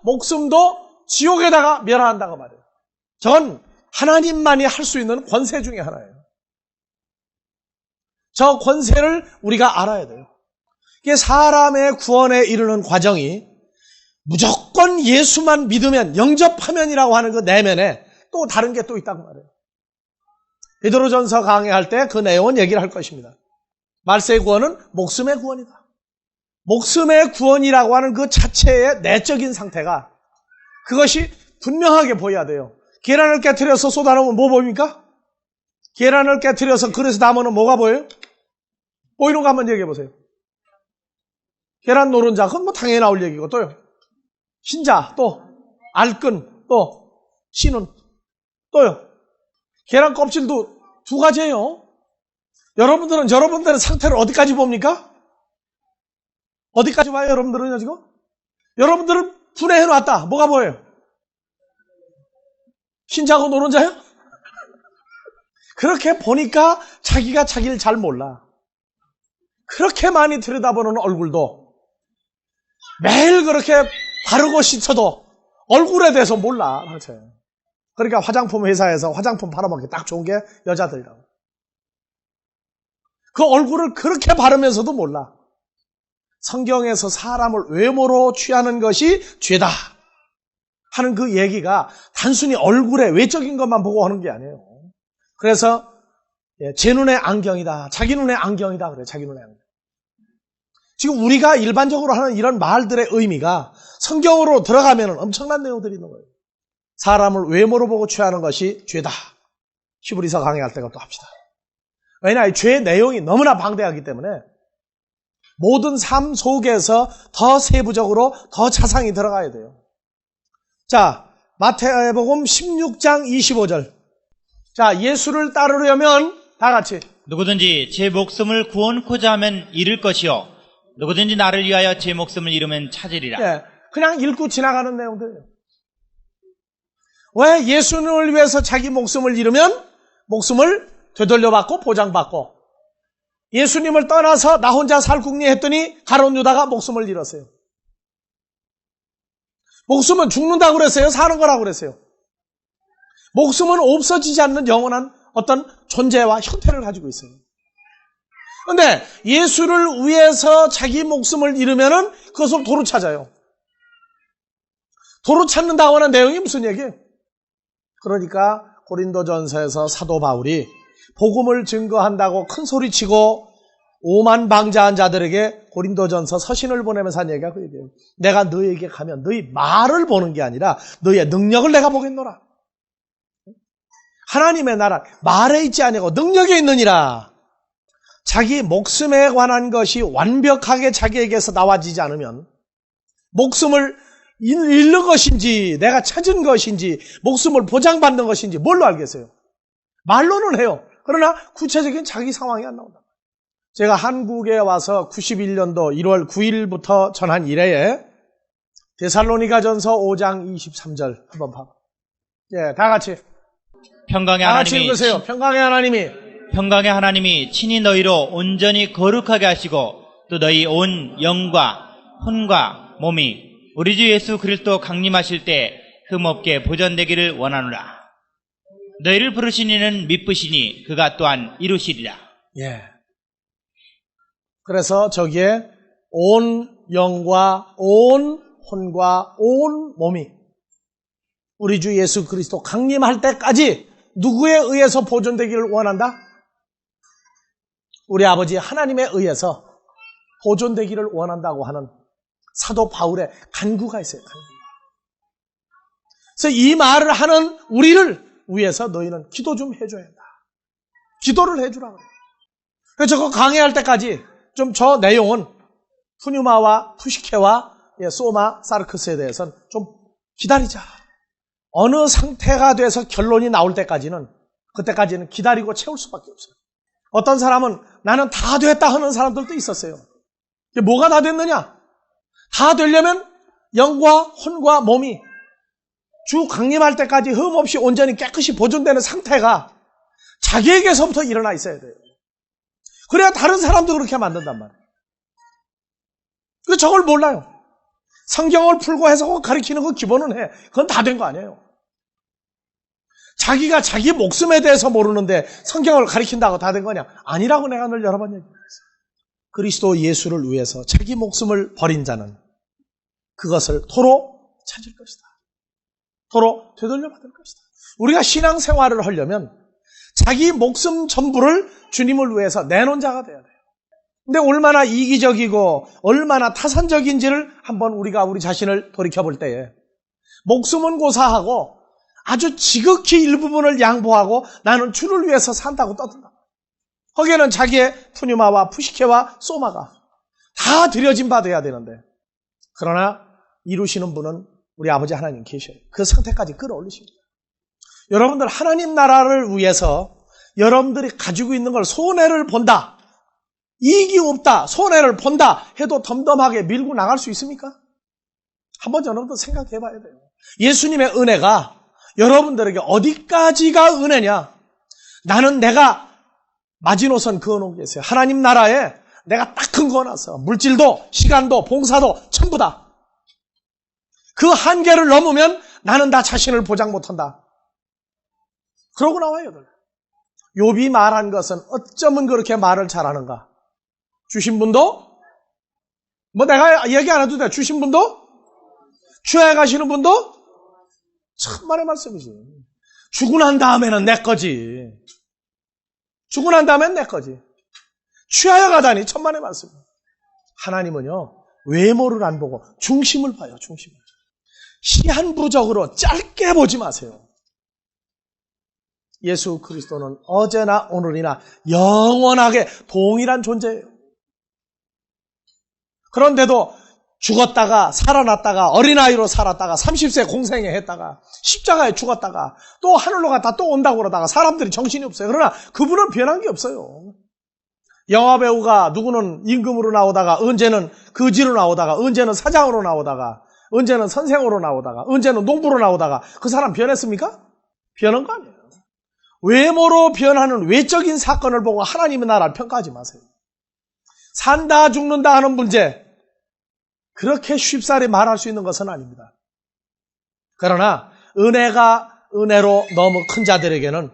목숨도 지옥에다가 멸한다고 말해요. 저건 하나님만이 할 수 있는 권세 중에 하나예요. 저 권세를 우리가 알아야 돼요. 이게 사람의 구원에 이르는 과정이 무조건 예수만 믿으면, 영접하면이라고 하는 그 내면에 또 다른 게 또 있다고 말해요. 베드로전서 강의할 때 그 내용은 얘기를 할 것입니다. 말세의 구원은 목숨의 구원이다. 목숨의 구원이라고 하는 그 자체의 내적인 상태가, 그것이 분명하게 보여야 돼요. 계란을 깨트려서 쏟아놓으면 뭐 보입니까? 계란을 깨트려서 그릇에 담으면 뭐가 보여요? 보이는 거 한번 얘기해 보세요. 계란 노른자, 그건 뭐 당연히 나올 얘기고, 또요. 흰자, 또 알끈, 또 씨눈, 또요. 계란 껍질도 두 가지예요. 여러분들은 상태를 어디까지 봅니까? 어디까지 봐요, 여러분들은요, 지금? 여러분들은 분해해 놨다. 뭐가 보여요? 흰자고 노른자요? 그렇게 보니까 자기가 자기를 잘 몰라. 그렇게 많이 들여다보는 얼굴도 매일 그렇게 바르고 씻어도 얼굴에 대해서 몰라. 그러니까 화장품 회사에서 화장품 팔아먹기 딱 좋은 게 여자들이라고. 그 얼굴을 그렇게 바르면서도 몰라. 성경에서 사람을 외모로 취하는 것이 죄다 하는 그 얘기가 단순히 얼굴의 외적인 것만 보고 하는 게 아니에요. 그래서 제 눈의 안경이다, 자기 눈의 안경이다 그래요. 자기 눈의 안경. 지금 우리가 일반적으로 하는 이런 말들의 의미가 성경으로 들어가면 엄청난 내용들이 있는 거예요. 사람을 외모로 보고 취하는 것이 죄다. 히브리서 강의할 때가 또 합시다. 왜냐, 죄의 내용이 너무나 방대하기 때문에 모든 삶 속에서 더 세부적으로 더 자상히 들어가야 돼요. 자, 마태복음 16장 25절. 자, 예수를 따르려면 다 같이 누구든지 제 목숨을 구원코자 하면 잃을 것이요 누구든지 나를 위하여 제 목숨을 잃으면 찾으리라. 예, 그냥 읽고 지나가는 내용들이에요. 왜? 예수님을 위해서 자기 목숨을 잃으면 목숨을 되돌려받고 보장받고, 예수님을 떠나서 나 혼자 살궁리 했더니 가룟 유다가 목숨을 잃었어요. 목숨은 죽는다고 그랬어요? 사는 거라고 그랬어요? 목숨은 없어지지 않는 영원한 어떤 존재와 형태를 가지고 있어요. 그런데 예수를 위해서 자기 목숨을 잃으면 그것을 도로 찾아요. 도로 찾는다고 하는 내용이 무슨 얘기예요? 그러니까 고린도전서에서 사도 바울이 복음을 증거한다고 큰 소리치고 오만방자한 자들에게 고린도전서 서신을 보내면서 한 얘기가 그 얘기예요. 내가 너희에게 가면 너희 말을 보는 게 아니라 너희의 능력을 내가 보겠노라. 하나님의 나라 말에 있지 아니고 능력에 있느니라. 자기 목숨에 관한 것이 완벽하게 자기에게서 나와지지 않으면 목숨을 잃는 것인지 내가 찾은 것인지 목숨을 보장받는 것인지 뭘로 알겠어요? 말로는 해요. 그러나 구체적인 자기 상황이 안 나온다. 제가 한국에 와서 91년도 1월 9일부터 전한 이래에 데살로니가전서 5장 23절 한번 봐봐. 예, 다 같이. 평강의 다 같이 하나님이 읽으세요. 평강의 하나님이 친히 너희로 온전히 거룩하게 하시고 또 너희 온 영과 혼과 몸이 우리 주 예수 그리스도 강림하실 때 흠없게 보존되기를 원하노라. 너희를 부르신 이는 미쁘시니 그가 또한 이루시리라. 예. 그래서 저기에 온 영과 온 혼과 온 몸이 우리 주 예수 그리스도 강림할 때까지 누구에 의해서 보존되기를 원한다? 우리 아버지 하나님에 의해서 보존되기를 원한다고 하는 사도 바울의 간구가 있어요. 그래서 이 말을 하는 우리를 위해서 너희는 기도 좀 해줘야 한다. 기도를 해주라고 해요. 그래서 저거 강의할 때까지 좀 저 내용은 푸뉴마와 푸시케와 소마, 사르크스에 대해서는 좀 기다리자. 어느 상태가 돼서 결론이 나올 때까지는, 그때까지는 기다리고 채울 수밖에 없어요. 어떤 사람은 나는 다 됐다 하는 사람들도 있었어요. 이게 뭐가 다 됐느냐? 다 되려면 영과 혼과 몸이 주 강림할 때까지 흠 없이 온전히 깨끗이 보존되는 상태가 자기에게서부터 일어나 있어야 돼요. 그래야 다른 사람도 그렇게 만든단 말이에요. 근데 저걸 몰라요. 성경을 풀고 해석하고 가르치는 거 기본은 해. 그건 다 된 거 아니에요. 자기가 자기 목숨에 대해서 모르는데 성경을 가르친다고 다 된 거냐? 아니라고 내가 늘 여러 번 얘기했어요. 그리스도 예수를 위해서 자기 목숨을 버린 자는 그것을 도로 찾을 것이다. 도로 되돌려 받을 것이다. 우리가 신앙생활을 하려면 자기 목숨 전부를 주님을 위해서 내놓은 자가 돼야 돼요. 근데 얼마나 이기적이고 얼마나 타산적인지를 한번 우리가 우리 자신을 돌이켜볼 때에 목숨은 고사하고 아주 지극히 일부분을 양보하고 나는 주를 위해서 산다고 떠든다. 거기에는 자기의 푸뉴마와 푸시케와 소마가 다 들여진 바 돼야 되는데, 그러나 이루시는 분은 우리 아버지 하나님 계셔요. 그 상태까지 끌어올리십니다. 여러분들 하나님 나라를 위해서 여러분들이 가지고 있는 걸 손해를 본다, 이익이 없다, 손해를 본다 해도 덤덤하게 밀고 나갈 수 있습니까? 한번 여러분들 생각해 봐야 돼요. 예수님의 은혜가 여러분들에게 어디까지가 은혜냐? 나는 내가 마지노선 그어놓은 게 있어요. 하나님 나라에 내가 딱 큰 거 놨어. 물질도 시간도 봉사도 전부 다. 그 한계를 넘으면 나는 나 자신을 보장 못한다. 그러고 나와요. 욥이 말한 것은 어쩌면 그렇게 말을 잘하는가? 주신 분도 뭐 내가 얘기 안 해도 돼. 주신 분도 추해 가시는 분도 천만의 말씀이지. 주고 난 다음에는 내 거지. 주고 난 다음엔 내 거지. 취하여 가다니 천만의 말씀. 하나님은요, 외모를 안 보고 중심을 봐요. 중심을. 시한부적으로 짧게 보지 마세요. 예수 그리스도는 어제나 오늘이나 영원하게 동일한 존재예요. 그런데도 죽었다가 살아났다가 어린아이로 살았다가 30세 공생애 했다가 십자가에 죽었다가 또 하늘로 갔다 또 온다고 그러다가 사람들이 정신이 없어요. 그러나 그분은 변한 게 없어요. 영화배우가 누구는 임금으로 나오다가 언제는 거지로 나오다가 언제는 사장으로 나오다가 언제는 선생으로 나오다가 언제는 농부로 나오다가 그 사람 변했습니까? 변한 거 아니에요. 외모로 변하는 외적인 사건을 보고 하나님의 나라를 평가하지 마세요. 산다 죽는다 하는 문제, 그렇게 쉽사리 말할 수 있는 것은 아닙니다. 그러나 은혜가 은혜로 너무 큰 자들에게는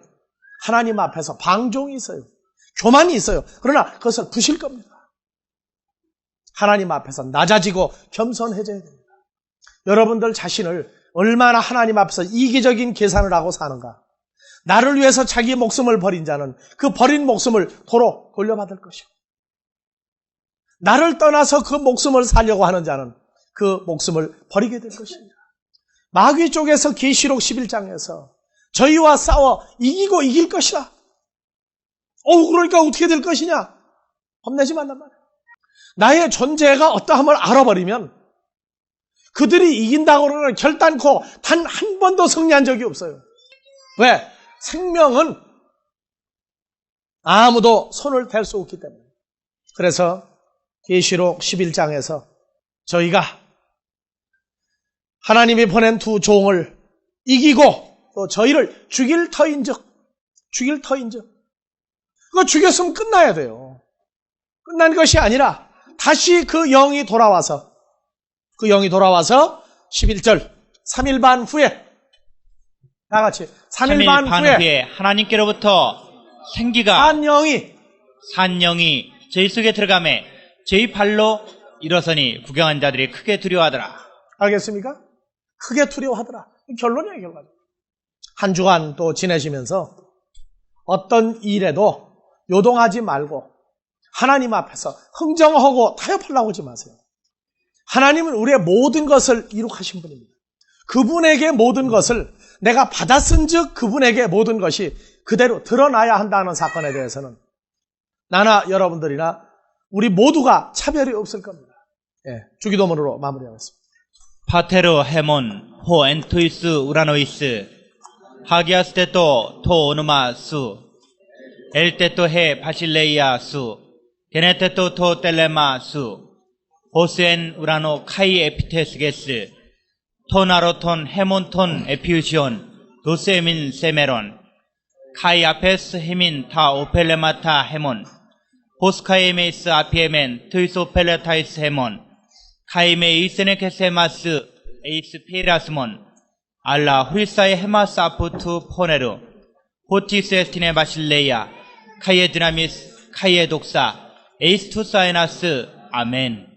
하나님 앞에서 방종이 있어요. 교만이 있어요. 그러나 그것을 부실 겁니다. 하나님 앞에서 낮아지고 겸손해져야 됩니다. 여러분들 자신을 얼마나 하나님 앞에서 이기적인 계산을 하고 사는가. 나를 위해서 자기 목숨을 버린 자는 그 버린 목숨을 도로 돌려받을 것이고, 나를 떠나서 그 목숨을 살려고 하는 자는 그 목숨을 버리게 될 것입니다. 마귀 쪽에서 계시록 11장에서 저희와 싸워 이기고 이길 것이다. 그러니까 어떻게 될 것이냐? 겁내지 말란 말이에요. 나의 존재가 어떠함을 알아버리면 그들이 이긴다고 그러는 결단코 단 한 번도 승리한 적이 없어요. 왜? 생명은 아무도 손을 댈 수 없기 때문에. 그래서 계시록 11장에서 저희가 하나님이 보낸 두 종을 이기고 또 저희를 죽일 터인즉 그거 죽였으면 끝나야 돼요. 끝난 것이 아니라 다시 그 영이 돌아와서 11절 3일 반 후에 다 같이 3일 반 후에 하나님께로부터 생기가 산 영이 저희 속에 들어가매 저희 발로 일어서니 구경한 자들이 크게 두려워하더라. 알겠습니까? 크게 두려워하더라. 결론이에요, 결론. 한 주간 또 지내시면서 어떤 일에도 요동하지 말고 하나님 앞에서 흥정하고 타협하려고 하지 마세요. 하나님은 우리의 모든 것을 이룩하신 분입니다. 그분에게 모든 것을 내가 받았은 즉 그분에게 모든 것이 그대로 드러나야 한다는 사건에 대해서는 나나 여러분들이나 우리 모두가 차별이 없을 겁니다. 주기도문으로 마무리하겠습니다. 파테르 헤몬 호 엔토이스 우라노이스 하기아스 테토 토 오누마 수 엘 테토 헤 바실레이아 수 게네 테토 토 텔레마 수 호스엔 우라노 카이 에피테스게스 톤아로톤 헤몬톤 에피우시온 도세민 세메론 카이 아페스 헤민 타 오펠레마타 헤몬 호스카이메이스 아피에멘 트이소펠레타이스 헤몬 카이메 이세네케세마스 에이스 페라스몬 알라 후리사의 헤마스 아푸투 포네루 호티스에스티네 바실레이아 카이에 드라미스 카이에 독사 에이스투사에나스 아멘.